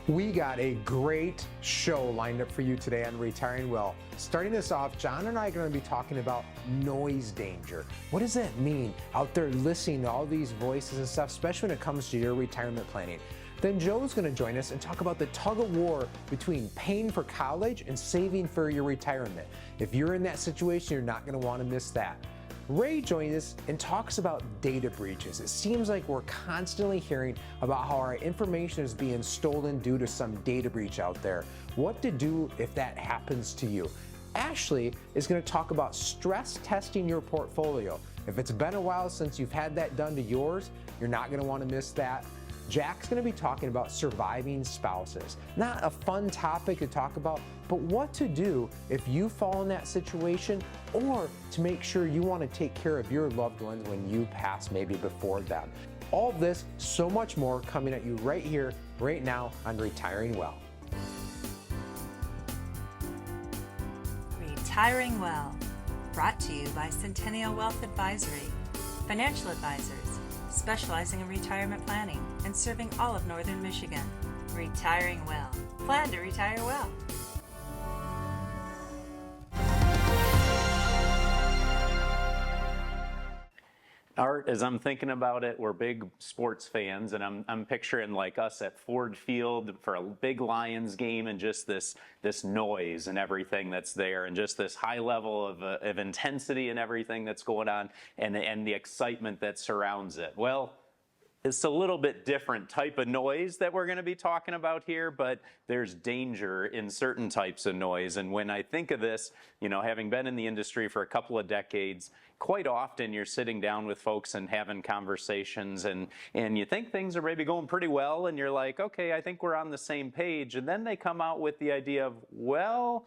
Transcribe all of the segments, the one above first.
We got a great show lined up for you today on Retiring Well. Starting us off, John and I are going to be talking about noise danger. What does that mean out there listening to all these voices and stuff, especially when it comes to your retirement planning? Then Joe's going to join us and talk about the tug of war between paying for college and saving for your retirement. If you're in that situation, you're not going to want to miss that. Ray joins us and talks about data breaches. It seems like we're constantly hearing about how our information is being stolen due to some data breach out there. What to do if that happens to you. Ashley is going to talk about stress testing your portfolio. If it's been a while since you've had that done to yours, you're not going to want to miss that. Jack's going to be talking about surviving spouses. Not a fun topic to talk about, but what to do if you fall in that situation, or to make sure you want to take care of your loved ones when you pass, maybe before them. All this, so much more coming at you right here, right now on Retiring Well. Retiring Well, brought to you by Centennial Wealth Advisory, financial advisors specializing in retirement planning and serving all of Northern Michigan. Retiring Well. Plan to retire well. Art, as I'm thinking about it, we're big sports fans, and I'm picturing like us at Ford Field for a big Lions game, and just this noise and everything that's there, and just this high level of intensity and everything that's going on, and the excitement that surrounds it. Well, it's a little bit different type of noise that we're going to be talking about here, but there's danger in certain types of noise. And when I think of this, you know, having been in the industry for a couple of decades, quite often you're sitting down with folks and having conversations, and you think things are maybe going pretty well, and you're like, okay, I think we're on the same page. And then they come out with the idea of, well,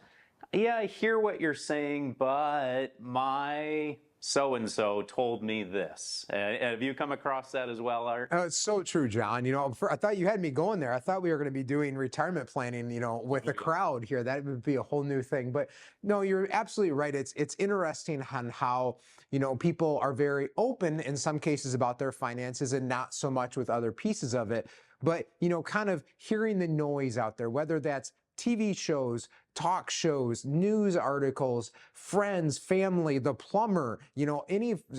yeah, I hear what you're saying, but my so-and-so told me this. Have you come across that as well, Art? It's so true, John. You know, I thought you had me going there. I thought we were going to be doing retirement planning, you know, with a crowd here. That would be a whole new thing. But no, you're absolutely right. It's interesting on how, you know, people are very open in some cases about their finances and not so much with other pieces of it. But, you know, kind of hearing the noise out there, whether that's TV shows, talk shows, news articles, friends, family, the plumber, you know,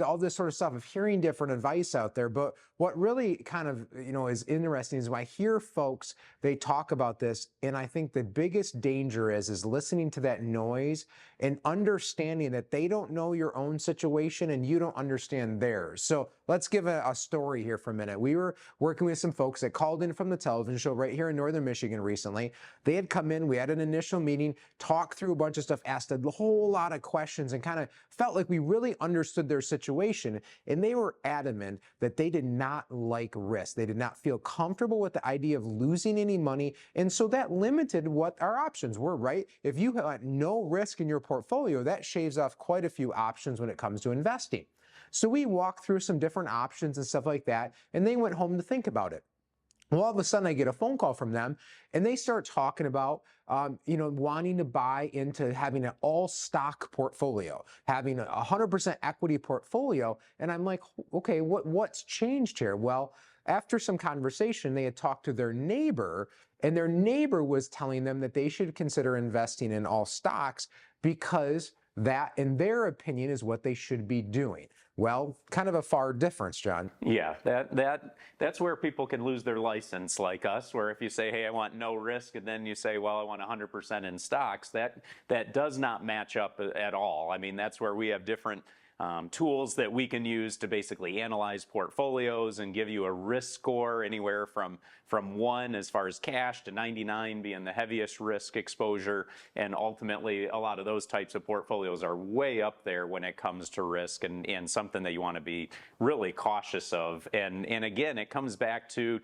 all this sort of stuff, of hearing different advice out there. But what really kind of, you know, is interesting is when I hear folks, they talk about this, and I think the biggest danger is listening to that noise and understanding that they don't know your own situation and you don't understand theirs. So let's give a story here for a minute. We were working with some folks that called in from the television show right here in Northern Michigan recently. They had come in, we had an initial meeting, talked through a bunch of stuff, asked a whole lot of questions, and kind of felt like we really understood their situation. And they were adamant that they did not like risk. They did not feel comfortable with the idea of losing any money. And so that limited what our options were, right? If you had no risk in your portfolio, that shaves off quite a few options when it comes to investing. So we walked through some different options and stuff like that, and they went home to think about it. Well, all of a sudden I get a phone call from them, and they start talking about, you know, wanting to buy into having an all stock portfolio, having a 100% equity portfolio. And I'm like, okay, what's changed here? Well, after some conversation, they had talked to their neighbor, and their neighbor was telling them that they should consider investing in all stocks because that, in their opinion, is what they should be doing. Well, kind of a far difference, John. Yeah, that's where people can lose their license, like us, where if you say, hey, I want no risk, and then you say, well, I want 100% in stocks, that does not match up at all. I mean, that's where we have different tools that we can use to basically analyze portfolios and give you a risk score anywhere from 1 as far as cash to 99 being the heaviest risk exposure. And ultimately, a lot of those types of portfolios are way up there when it comes to risk, and something that you want to be really cautious of. And again, it comes back to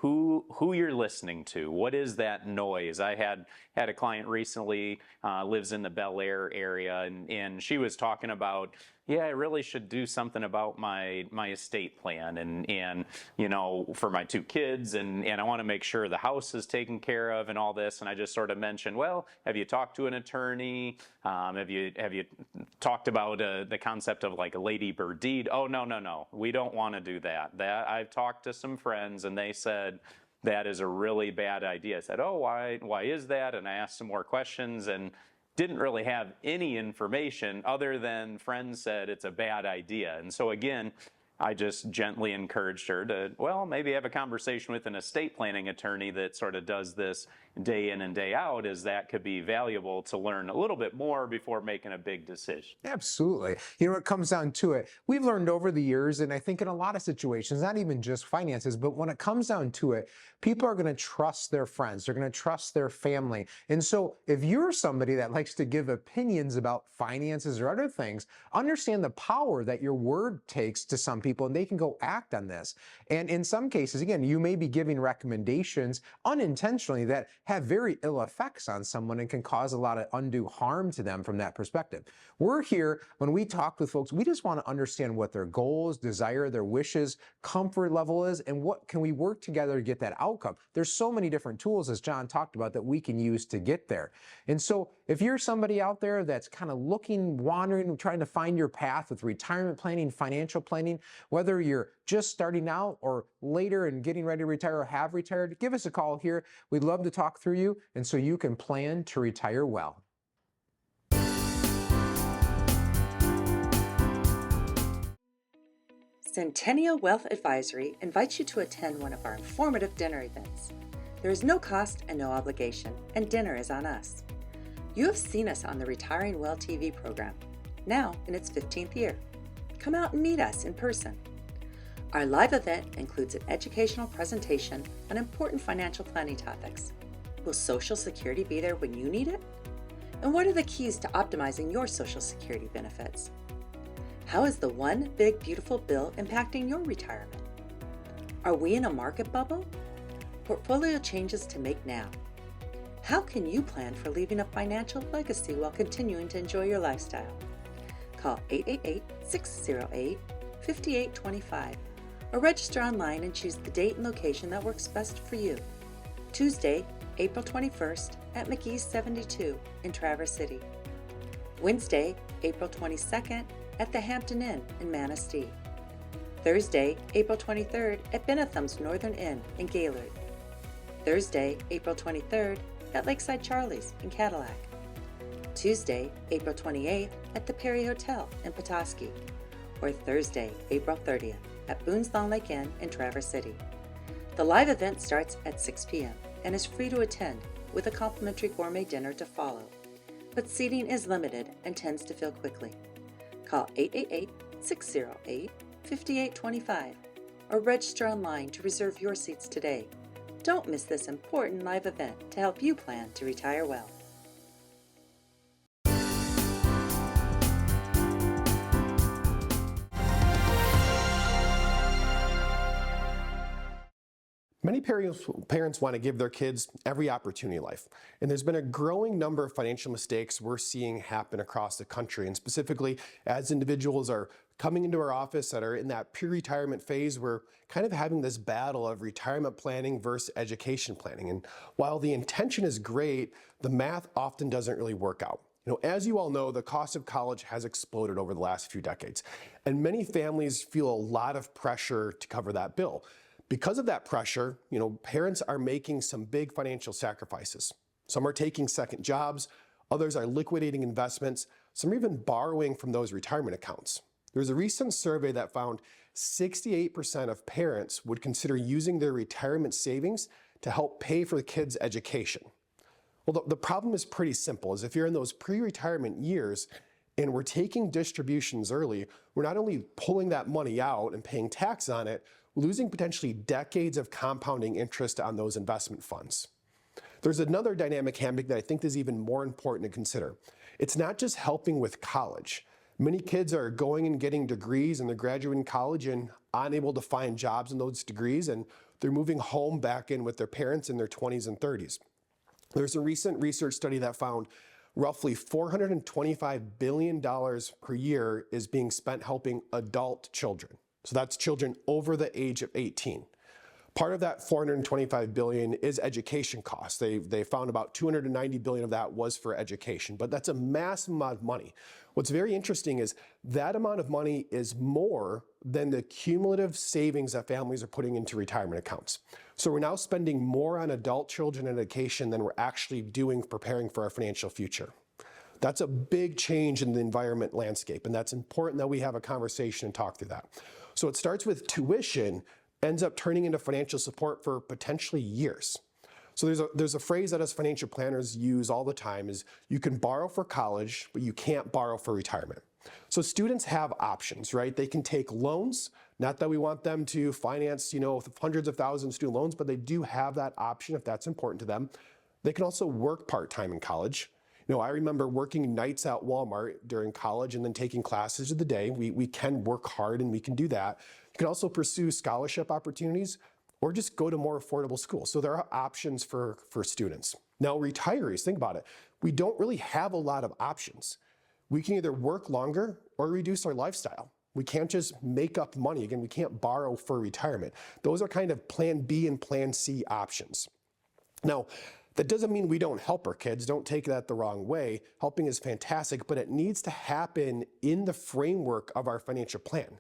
who you're listening to. What is that noise? I had a client recently, lives in the Bel Air area, and she was talking about, yeah, I really should do something about my estate plan, and you know, for my 2 kids, and I want to make sure the house is taken care of and all this. And I just sort of mentioned, well, have you talked to an attorney? Have you talked about the concept of like a Lady Bird deed? Oh, no, we don't want to do that. I've talked to some friends, and they said, that is a really bad idea. I said, oh, why is that? And I asked some more questions and didn't really have any information other than friends said it's a bad idea. And so again, I just gently encouraged her to, well, maybe have a conversation with an estate planning attorney that sort of does this day in and day out, as that could be valuable to learn a little bit more before making a big decision. Absolutely. You know, it comes down to it. We've learned over the years, and I think in a lot of situations, not even just finances, but when it comes down to it, people are going to trust their friends. They're going to trust their family. And so if you're somebody that likes to give opinions about finances or other things, understand the power that your word takes to some people, and they can go act on this. And in some cases, again, you may be giving recommendations unintentionally that have very ill effects on someone and can cause a lot of undue harm to them from that perspective. We're here, when we talk with folks, we just want to understand what their goals, desire, their wishes, comfort level is, and what can we work together to get that outcome. There's so many different tools, as John talked about, that we can use to get there. And so if you're somebody out there that's kind of looking, wandering, trying to find your path with retirement planning, financial planning, whether you're just starting out or later and getting ready to retire or have retired, give us a call here. We'd love to talk through you, and so you can plan to retire well. Centennial Wealth Advisory invites you to attend one of our informative dinner events. There is no cost and no obligation, and dinner is on us. You have seen us on the Retiring Well TV program, now in its 15th year. Come out and meet us in person. Our live event includes an educational presentation on important financial planning topics. Will Social Security be there when you need it? And what are the keys to optimizing your Social Security benefits? How is the One Big Beautiful Bill impacting your retirement? Are we in a market bubble? Portfolio changes to make now. How can you plan for leaving a financial legacy while continuing to enjoy your lifestyle? Call 888-608-5825 or register online and choose the date and location that works best for you. Tuesday, April 21st at McGee's 72 in Traverse City. Wednesday, April 22nd at the Hampton Inn in Manistee. Thursday, April 23rd at Benetham's Northern Inn in Gaylord. Thursday, April 23rd at Lakeside Charlie's in Cadillac. Tuesday, April 28th at the Perry Hotel in Petoskey. Or Thursday, April 30th at Boone's Long Lake Inn in Traverse City. The live event starts at 6 p.m. and is free to attend with a complimentary gourmet dinner to follow. But seating is limited and tends to fill quickly. Call 888-608-5825 or register online to reserve your seats today. Don't miss this important live event to help you plan to retire well. Many parents want to give their kids every opportunity in life, and there's been a growing number of financial mistakes we're seeing happen across the country, and specifically as individuals are coming into our office that are in that pre-retirement phase, we're kind of having this battle of retirement planning versus education planning. And while the intention is great, the math often doesn't really work out. You know, as you all know, the cost of college has exploded over the last few decades, and many families feel a lot of pressure to cover that bill. Because of that pressure, you know, parents are making some big financial sacrifices. Some are taking second jobs, others are liquidating investments, some are even borrowing from those retirement accounts. There's a recent survey that found 68% of parents would consider using their retirement savings to help pay for the kids' education. Well, the problem is pretty simple, is if you're in those pre-retirement years and we're taking distributions early, we're not only pulling that money out and paying tax on it, losing potentially decades of compounding interest on those investment funds. There's another dynamic handbook that I think is even more important to consider. It's not just helping with college. Many kids are going and getting degrees and they're graduating college and unable to find jobs in those degrees, and they're moving home back in with their parents in their 20s and 30s. There's a recent research study that found roughly $425 billion per year is being spent helping adult children. So that's children over the age of 18. Part of that $425 billion is education costs. They found about $290 billion of that was for education, but that's a massive amount of money. What's very interesting is that amount of money is more than the cumulative savings that families are putting into retirement accounts. So we're now spending more on adult children and education than we're actually doing preparing for our financial future. That's a big change in the environment landscape, and that's important that we have a conversation and talk through that. So it starts with tuition, ends up turning into financial support for potentially years. So there's a phrase that us financial planners use all the time is you can borrow for college, but you can't borrow for retirement. So students have options, right? They can take loans, not that we want them to finance, hundreds of thousands of student loans, but they do have that option if that's important to them. They can also work part-time in college. I remember working nights at Walmart during college and then taking classes of the day. We can work hard and we can do that. You can also pursue scholarship opportunities or just go to more affordable schools. So there are options for students. Now, retirees, think about it. We don't really have a lot of options. We can either work longer or reduce our lifestyle. We can't just make up money. Again, we can't borrow for retirement. Those are kind of plan B and plan C options. Now, that doesn't mean we don't help our kids. Don't take that the wrong way. Helping is fantastic, but it needs to happen in the framework of our financial plan.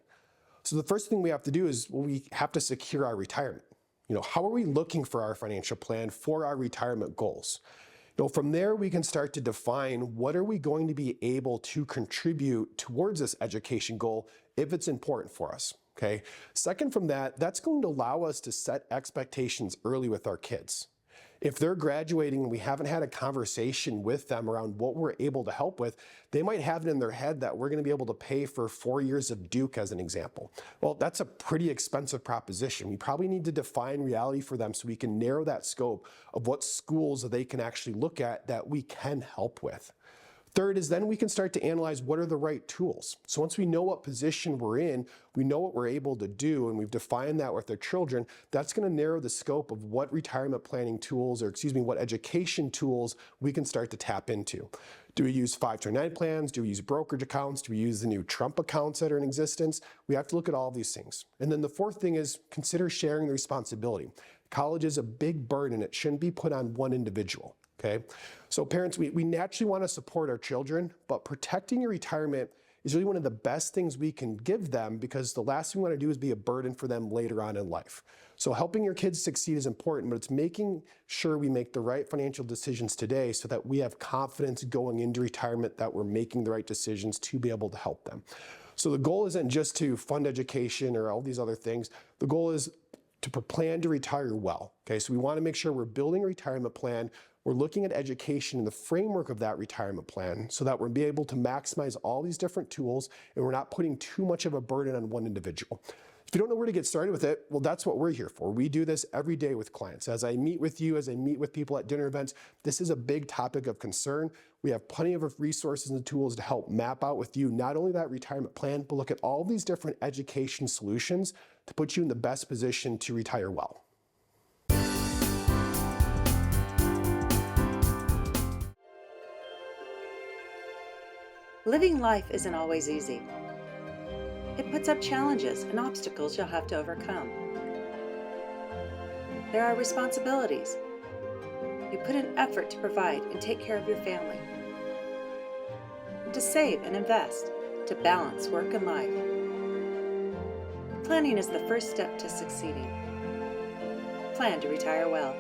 So the first thing we have to do is we have to secure our retirement. How are we looking for our financial plan for our retirement goals? From there, we can start to define what are we going to be able to contribute towards this education goal if it's important for us, okay? Second from that, that's going to allow us to set expectations early with our kids. If they're graduating and we haven't had a conversation with them around what we're able to help with, they might have it in their head that we're going to be able to pay for 4 years of Duke as an example. Well, that's a pretty expensive proposition. We probably need to define reality for them so we can narrow that scope of what schools they can actually look at that we can help with. Third is then we can start to analyze what are the right tools. So once we know what position we're in, we know what we're able to do, and we've defined that with our children, that's going to narrow the scope of what retirement planning tools, what education tools we can start to tap into. Do we use 529 plans? Do we use brokerage accounts? Do we use the new Trump accounts that are in existence? We have to look at all these things. And then the fourth thing is consider sharing the responsibility. College is a big burden. It shouldn't be put on one individual. Okay, so parents, we naturally want to support our children, but protecting your retirement is really one of the best things we can give them because the last thing we want to do is be a burden for them later on in life. So helping your kids succeed is important, but it's making sure we make the right financial decisions today so that we have confidence going into retirement that we're making the right decisions to be able to help them. So the goal isn't just to fund education or all these other things. The goal is to plan to retire well. Okay, so we want to make sure we're building a retirement plan. We're looking at education in the framework of that retirement plan so that we'll be able to maximize all these different tools and we're not putting too much of a burden on one individual. If you don't know where to get started with it, well, that's what we're here for. We do this every day with clients. As I meet with you, as I meet with people at dinner events, this is a big topic of concern. We have plenty of resources and tools to help map out with you not only that retirement plan, but look at all these different education solutions to put you in the best position to retire well. Living life isn't always easy. It puts up challenges and obstacles you'll have to overcome. There are responsibilities. You put in effort to provide and take care of your family, and to save and invest, to balance work and life. Planning is the first step to succeeding. Plan to retire well.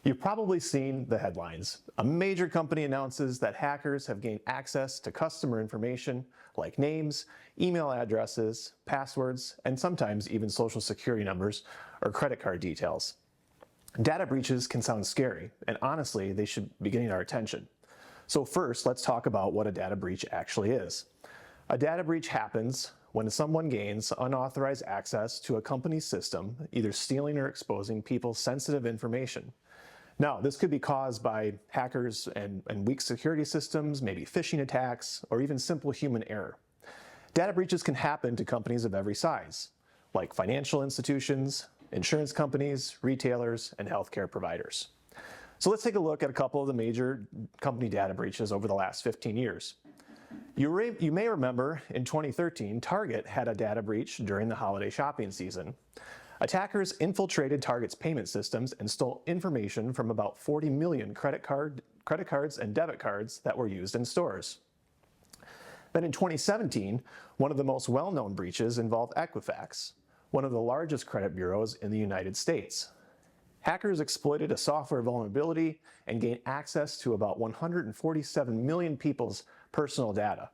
You've probably seen the headlines. A major company announces that hackers have gained access to customer information like names, email addresses, passwords, and sometimes even social security numbers or credit card details. Data breaches can sound scary, and honestly, they should be getting our attention. So first, let's talk about what a data breach actually is. A data breach happens when someone gains unauthorized access to a company's system, either stealing or exposing people's sensitive information. Now, this could be caused by hackers and weak security systems, maybe phishing attacks, or even simple human error. Data breaches can happen to companies of every size, like financial institutions, insurance companies, retailers, and healthcare providers. So let's take a look at a couple of the major company data breaches over the last 15 years. You may remember in 2013, Target had a data breach during the holiday shopping season. Attackers infiltrated Target's payment systems and stole information from about 40 million credit cards and debit cards that were used in stores. Then in 2017, one of the most well-known breaches involved Equifax, one of the largest credit bureaus in the United States. Hackers exploited a software vulnerability and gained access to about 147 million people's personal data.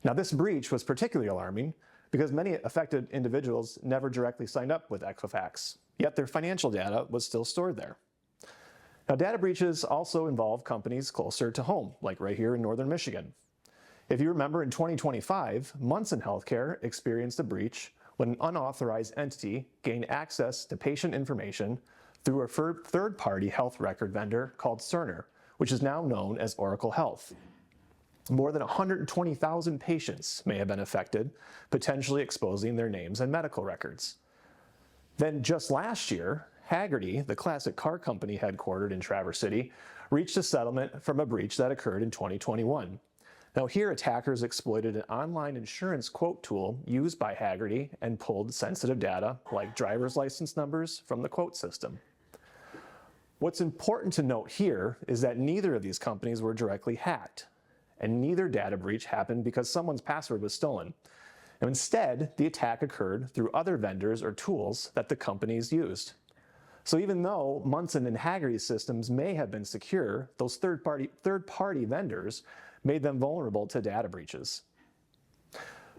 Now, this breach was particularly alarming because many affected individuals never directly signed up with Equifax, yet their financial data was still stored there. Now, data breaches also involve companies closer to home, like right here in northern Michigan. If you remember, in 2025, Munson Healthcare experienced a breach when an unauthorized entity gained access to patient information through a third-party health record vendor called Cerner, which is now known as Oracle Health. More than 120,000 patients may have been affected, potentially exposing their names and medical records. Then just last year, Hagerty, the classic car company headquartered in Traverse City, reached a settlement from a breach that occurred in 2021. Now here, attackers exploited an online insurance quote tool used by Hagerty and pulled sensitive data like driver's license numbers from the quote system. What's important to note here is that neither of these companies were directly hacked, and neither data breach happened because someone's password was stolen. And instead, the attack occurred through other vendors or tools that the companies used. So even though Munson and Hagerty's systems may have been secure, those third-party vendors made them vulnerable to data breaches.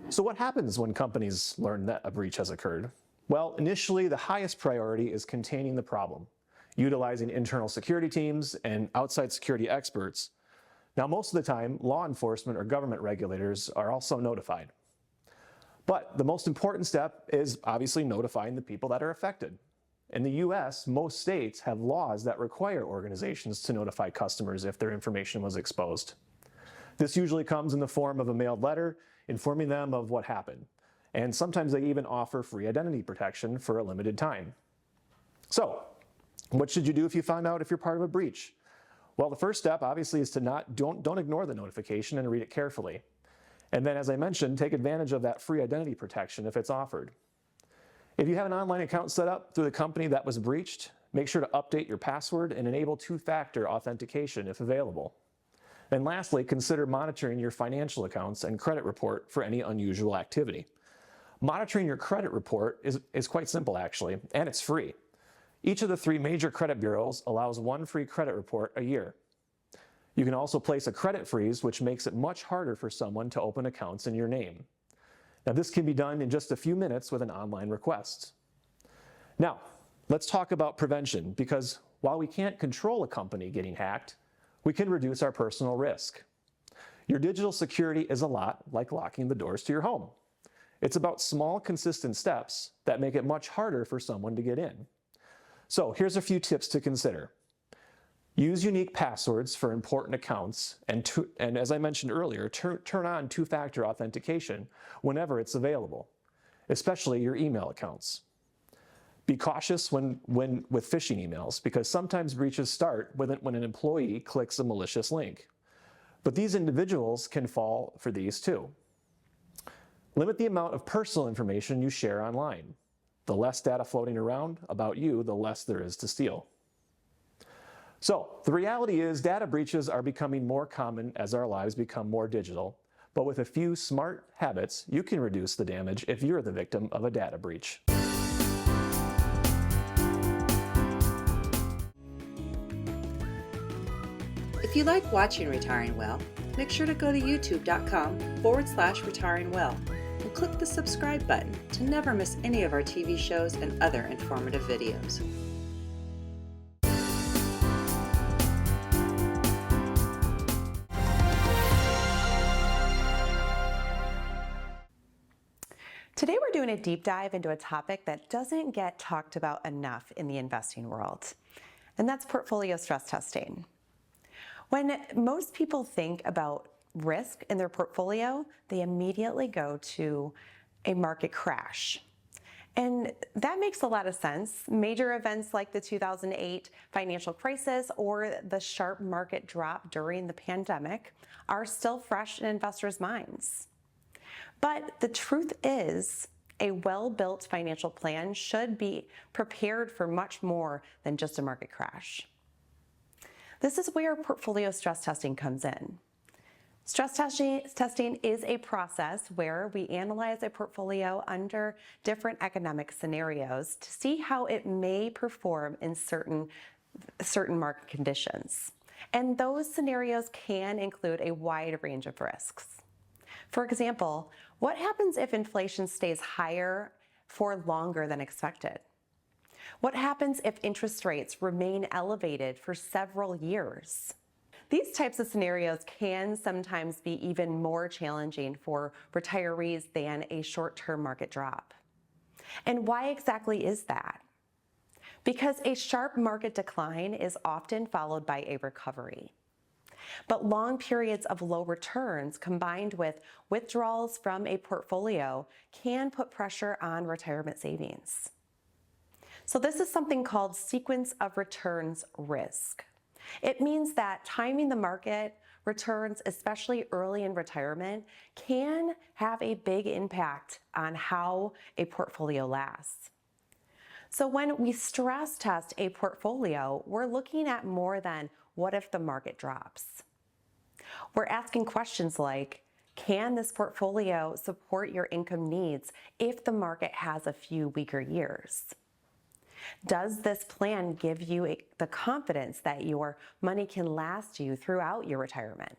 So what happens when companies learn that a breach has occurred? Well, initially, the highest priority is containing the problem, utilizing internal security teams and outside security experts. Now, most of the time, law enforcement or government regulators are also notified. But the most important step is obviously notifying the people that are affected. In the US, most states have laws that require organizations to notify customers if their information was exposed. This usually comes in the form of a mailed letter informing them of what happened. And sometimes they even offer free identity protection for a limited time. So, what should you do if you found out if you're part of a breach? Well, the first step obviously is to don't ignore the notification and read it carefully. And then, as I mentioned, take advantage of that free identity protection if it's offered. If you have an online account set up through the company that was breached, make sure to update your password and enable two-factor authentication if available. And lastly, consider monitoring your financial accounts and credit report for any unusual activity. Monitoring your credit report is quite simple actually, and it's free. Each of the 3 major credit bureaus allows 1 free credit report a year. You can also place a credit freeze, which makes it much harder for someone to open accounts in your name. Now, this can be done in just a few minutes with an online request. Now, let's talk about prevention, because while we can't control a company getting hacked, we can reduce our personal risk. Your digital security is a lot like locking the doors to your home. It's about small, consistent steps that make it much harder for someone to get in. So here's a few tips to consider. Use unique passwords for important accounts, and as I mentioned earlier, turn on two-factor authentication whenever it's available, especially your email accounts. Be cautious with phishing emails, because sometimes breaches start when an employee clicks a malicious link. But these individuals can fall for these too. Limit the amount of personal information you share online. The less data floating around about you, the less there is to steal. So the reality is data breaches are becoming more common as our lives become more digital, but with a few smart habits, you can reduce the damage if you're the victim of a data breach. If you like watching Retiring Well, make sure to go to youtube.com/retiringwell and click the subscribe button to never miss any of our TV shows and other informative videos. Today we're doing a deep dive into a topic that doesn't get talked about enough in the investing world. and that's portfolio stress testing. When most people think about risk in their portfolio, they immediately go to a market crash. And that makes a lot of sense. Major events like the 2008 financial crisis or the sharp market drop during the pandemic are still fresh in investors' minds. But the truth is, a well-built financial plan should be prepared for much more than just a market crash. This is where portfolio stress testing comes in. Stress testing is a process where we analyze a portfolio under different economic scenarios to see how it may perform in certain market conditions. And those scenarios can include a wide range of risks. For example, what happens if inflation stays higher for longer than expected? What happens if interest rates remain elevated for several years? These types of scenarios can sometimes be even more challenging for retirees than a short-term market drop. And why exactly is that? Because a sharp market decline is often followed by a recovery. But long periods of low returns combined with withdrawals from a portfolio can put pressure on retirement savings. So this is something called sequence of returns risk. It means that timing the market returns, especially early in retirement, can have a big impact on how a portfolio lasts. So when we stress test a portfolio, we're looking at more than what if the market drops. We're asking questions like, can this portfolio support your income needs if the market has a few weaker years? Does this plan give you the confidence that your money can last you throughout your retirement?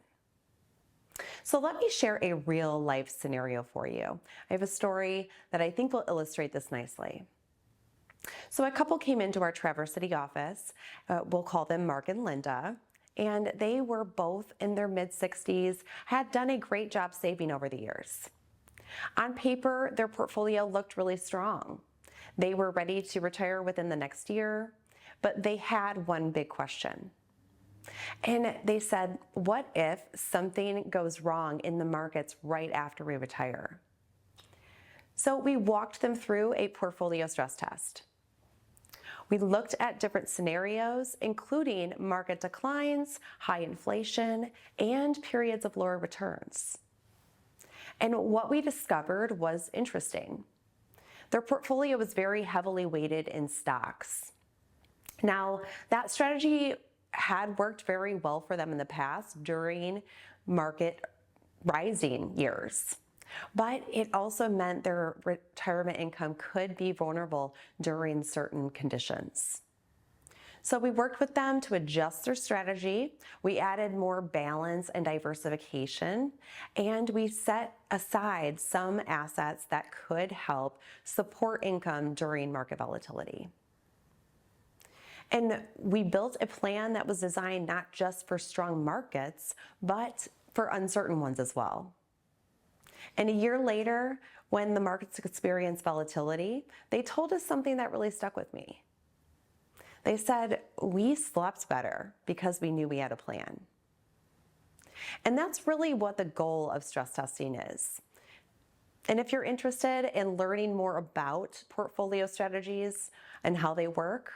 So let me share a real life scenario for you. I have a story that I think will illustrate this nicely. So a couple came into our Traverse City office, we'll call them Mark and Linda, and they were both in their mid-60s, had done a great job saving over the years. On paper, their portfolio looked really strong. They were ready to retire within the next year, but they had one big question. And they said, what if something goes wrong in the markets right after we retire? So we walked them through a portfolio stress test. We looked at different scenarios, including market declines, high inflation, and periods of lower returns. And what we discovered was interesting. Their portfolio was very heavily weighted in stocks. Now, that strategy had worked very well for them in the past during market rising years. But it also meant their retirement income could be vulnerable during certain conditions. So we worked with them to adjust their strategy. We added more balance and diversification, and we set aside some assets that could help support income during market volatility. And we built a plan that was designed not just for strong markets, but for uncertain ones as well. And a year later, when the markets experienced volatility, they told us something that really stuck with me. They said, we slept better because we knew we had a plan. And that's really what the goal of stress testing is. And if you're interested in learning more about portfolio strategies and how they work,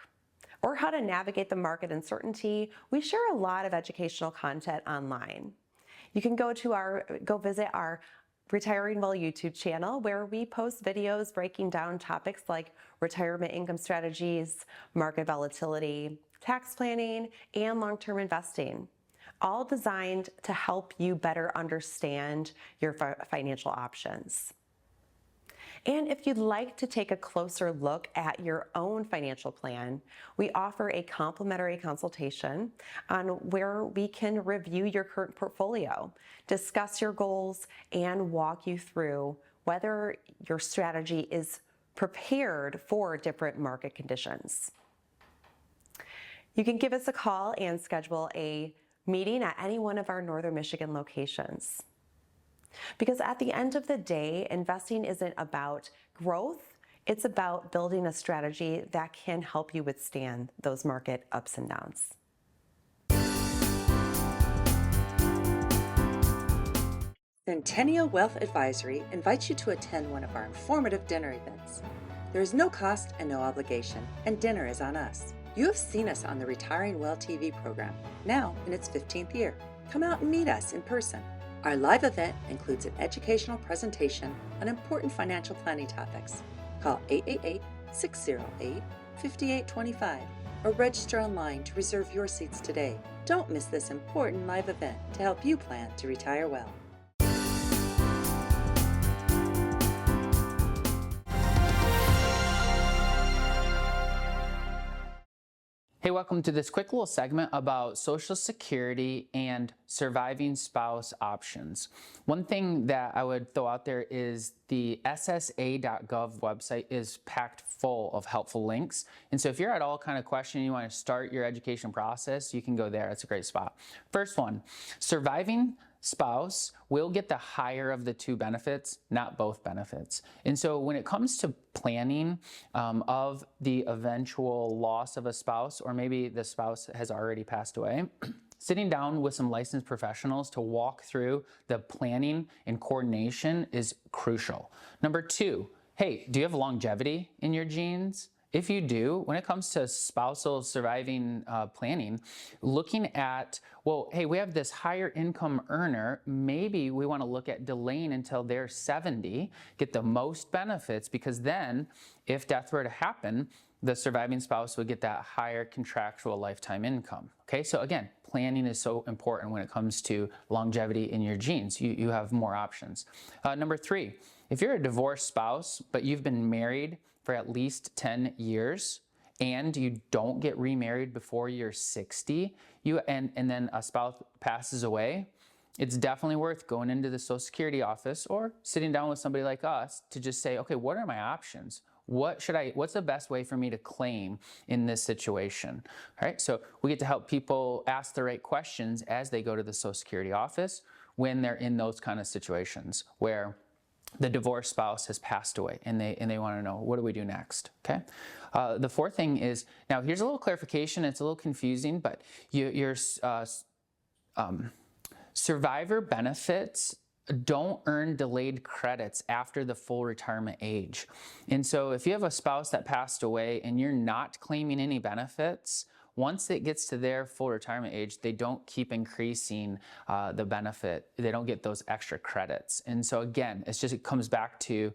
or how to navigate the market uncertainty, we share a lot of educational content online. You can go visit our Retiring Well YouTube channel, where we post videos breaking down topics like retirement income strategies, market volatility, tax planning, and long-term investing, all designed to help you better understand your financial options. And if you'd like to take a closer look at your own financial plan, we offer a complimentary consultation on where we can review your current portfolio, discuss your goals, and walk you through whether your strategy is prepared for different market conditions. You can give us a call and schedule a meeting at any one of our Northern Michigan locations. Because at the end of the day, investing isn't about growth, It's about building a strategy that can help you withstand those market ups and downs. Centennial Wealth Advisory invites you to attend one of our informative dinner events. There is no cost and no obligation, and dinner is on us. You have seen us on the Retiring Well TV program, now in its 15th year. Come out and meet us in person. Our live event includes an educational presentation on important financial planning topics. Call 888-608-5825 or register online to reserve your seats today. Don't miss this important live event to help you plan to retire well. Hey, welcome to this quick little segment about Social Security and surviving spouse options. One thing that I would throw out there is the SSA.gov website is packed full of helpful links. And so if you're at all kind of questioning, you want to start your education process, you can go there. It's a great spot. First one, surviving spouse will get the higher of the two benefits, not both benefits. And so when it comes to planning of the eventual loss of a spouse, or maybe the spouse has already passed away, sitting down with some licensed professionals to walk through the planning and coordination is crucial. Number two, hey, do you have longevity in your genes? If you do, when it comes to spousal surviving planning, looking at, well, hey, we have this higher income earner, maybe we want to look at delaying until they're 70, get the most benefits, because then if death were to happen, the surviving spouse would get that higher contractual lifetime income. Okay, so again, planning is so important when it comes to longevity in your genes. You have more options. Number three, if you're a divorced spouse, but you've been married for at least 10 years and you don't get remarried before you're 60, and then a spouse passes away, it's definitely worth going into the Social Security office or sitting down with somebody like us to just say, okay, what are my options? What's the best way for me to claim in this situation? All right, so we get to help people ask the right questions as they go to the Social Security office when they're in those kind of situations where the divorced spouse has passed away and they want to know, what do we do next? Okay. The fourth thing is, now here's a little clarification. It's a little confusing, but your survivor benefits don't earn delayed credits after the full retirement age. And so if you have a spouse that passed away and you're not claiming any benefits, once it gets to their full retirement age, they don't keep increasing the benefit. They don't get those extra credits. And so again, it comes back to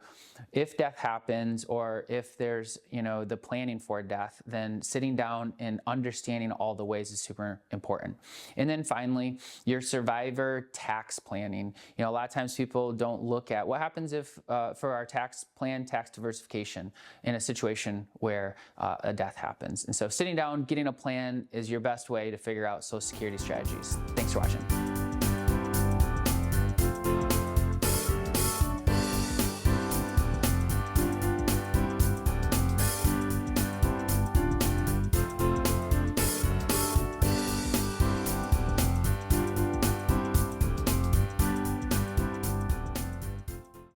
if death happens or if there's, the planning for death, then sitting down and understanding all the ways is super important. And then finally, your survivor tax planning. A lot of times people don't look at what happens if for our tax plan, tax diversification in a situation where a death happens. And so sitting down, getting a plan is your best way to figure out Social Security strategies. Thanks for watching.